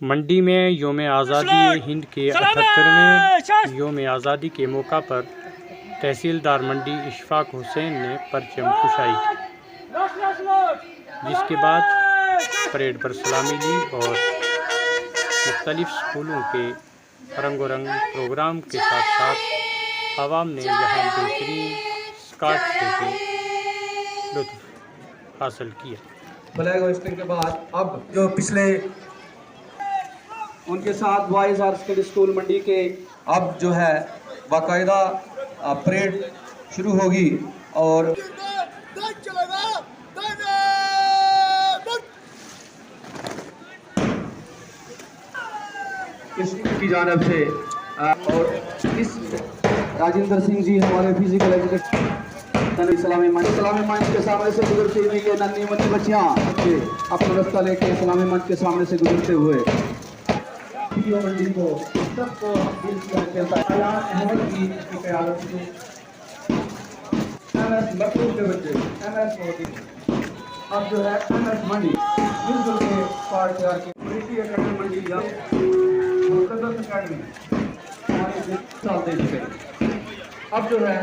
मंडी में योम आज़ादी हिंद के 78वें योम आज़ादी के मौका पर तहसीलदार मंडी इशफाक हुसैन ने परचम कुशाई की, जिसके बाद परेड पर सलामी ली और मुख्तलिफ स्कूलों के रंगोरंग प्रोग्राम के साथ साथ आवाम ने यहाँ बेहतरीन स्काट से भी लुत्फ़ हासिल किया। फ्लैग होस्टिंग के बाद अब जो पिछले उनके साथ बॉयज हायर सेकेंडरी स्कूल मंडी के अब जो है बाकायदा परेड शुरू होगी और इसकी जानिब से और इस राजेंद्र सिंह जी हमारे फिजिकल एजुकेशन इस्लामी मंच के सामने से गुजरते हुए ये नन्ही मुन्नी बच्चियाँ अपना रास्ता लेके इस्लामी मंच के सामने से गुजरते हुए मंडी को सबको अपील किया जाता है अहमद की क़यादत में एमएस मकबूल के बच्चे एमएस मोदी अब जो है एमएस मंडी मिलजुल के पार्ट तैयार की कृषि एकेडमी मंडी या मुक़द्दस एकेडमी हमारे साल दे चुके। अब जो है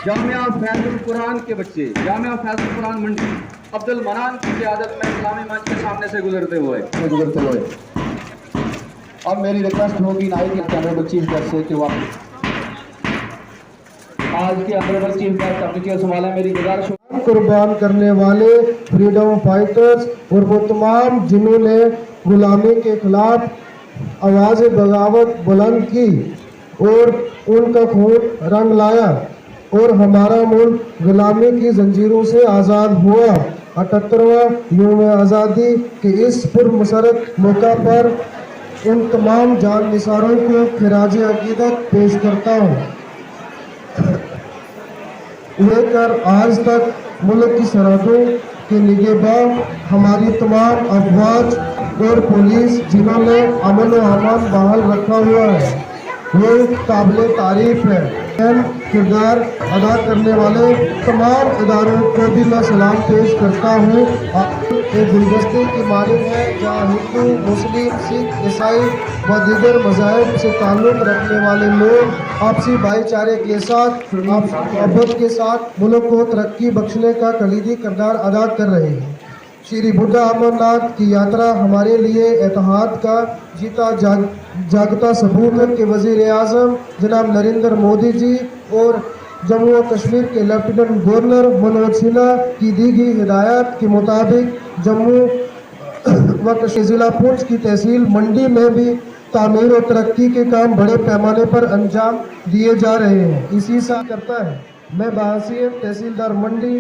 जामिया फैज़ुल कुरान के बच्चे जामिया फैज़ुल कुरान मंडी अब्दुल मनान की क़यादत में इस्लामी मंच के सामने से गुजरते हुए अब मेरी रिक्वेस्ट होगी नाइट ऑनरेबल चीफ गेस्ट से कि वापस आज के ऑनरेबल चीफ गेस्ट अपनी संभालें। मेरी गुजारिश कुर्बान करने वाले फ्रीडम फाइटर्स और वो तमाम जिन्होंने गुलामी के खिलाफ आवाज़ बगावत बुलंद की और उनका खून रंग लाया और हमारा मुल्क गुलामी की जंजीरों से आज़ाद हुआ। 78वां योम आज़ादी के इस पुरमसरत मौका पर उन तमाम जान निसारों को खिराज अकीदत पेश करता हूँ। लेकर आज तक मुल्क की सरहदों के निगहबान हमारी तमाम अफवाज और पुलिस जिन्होंने अमन व अमान बहाल रखा हुआ है, वो काबिल तारीफ है। किरदार अदा करने वाले तमाम इदारों को भी मैं सलाम पेश करता हूँ। एक गुलदस्ते की मालिक है जहाँ हिंदू मुस्लिम सिख ईसाई व दीगर मज़ाहिब से ताल्लुक़ रखने वाले लोग आपसी भाईचारे के साथ मोहब्बत के साथ मुल्क को तरक्की बख्शने का कलीदी किरदार अदा कर रहे हैं। श्री बुद्धा अमरनाथ की यात्रा हमारे लिए इत्तेहाद का जीता जागता सबूत है कि वज़ीर आज़म जनाब नरेंद्र मोदी जी और जम्मू और कश्मीर के लेफ्टिनेंट गवर्नर मनोज सिन्हा की दी गई हिदायत के मुताबिक जम्मू व कश्मीर ज़िला पुंछ की तहसील मंडी में भी तामीर और तरक्की के काम बड़े पैमाने पर अंजाम दिए जा रहे हैं। इसी साथ करता है मैं बहसीयत तहसीलदार मंडी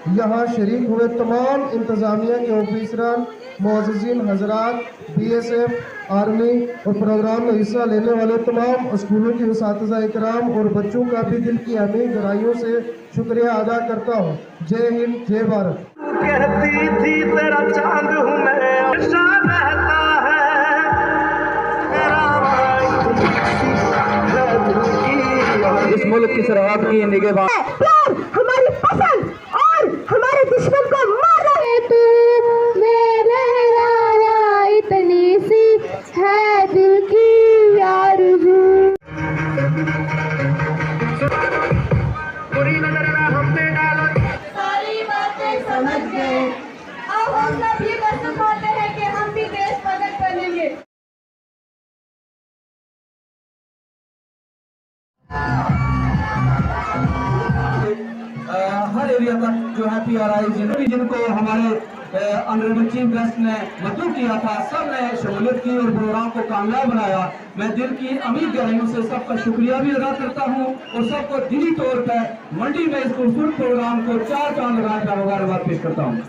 यहाँ शरीक हुए तमाम इंतज़ामिया के ऑफिसरान मुअज़्ज़िज़ीन हज़रात BSF आर्मी और प्रोग्राम में हिस्सा लेने वाले तमाम स्कूलों के उस्ताज़ा इकराम और बच्चों का भी दिल की अमीर गहराइयों से शुक्रिया अदा करता हूँ। जय हिंद जय भारत। कहती थी तेरा चांद हूँ मैं रहता है इस मुल्क की सरहद की निगहबान हमारी पसंद और हमारे दुश्मन को मार रहे तू मेरे राया इतनी सी है दिल की आरज़ू। बुरी नजर ना हमने डाला सारी बातें समझ गए, अब हम सब ये कसम खाते हैं कि हम भी देश पलट बनेंगे। हर एरिया तक जो है PRI जिनको हमारे ऑनरेबल चीफ गेस्ट ने मदू किया था, सब ने शमूलियत की और प्रोग्राम को कामयाब बनाया। मैं दिल की अमीर गहराइयों से सबका शुक्रिया भी अदा करता हूँ और सबको दिली तौर पर मंडी में इस खूबसूरत प्रोग्राम को 4 चांद लगाने का मुबारकबाद पेश करता हूँ।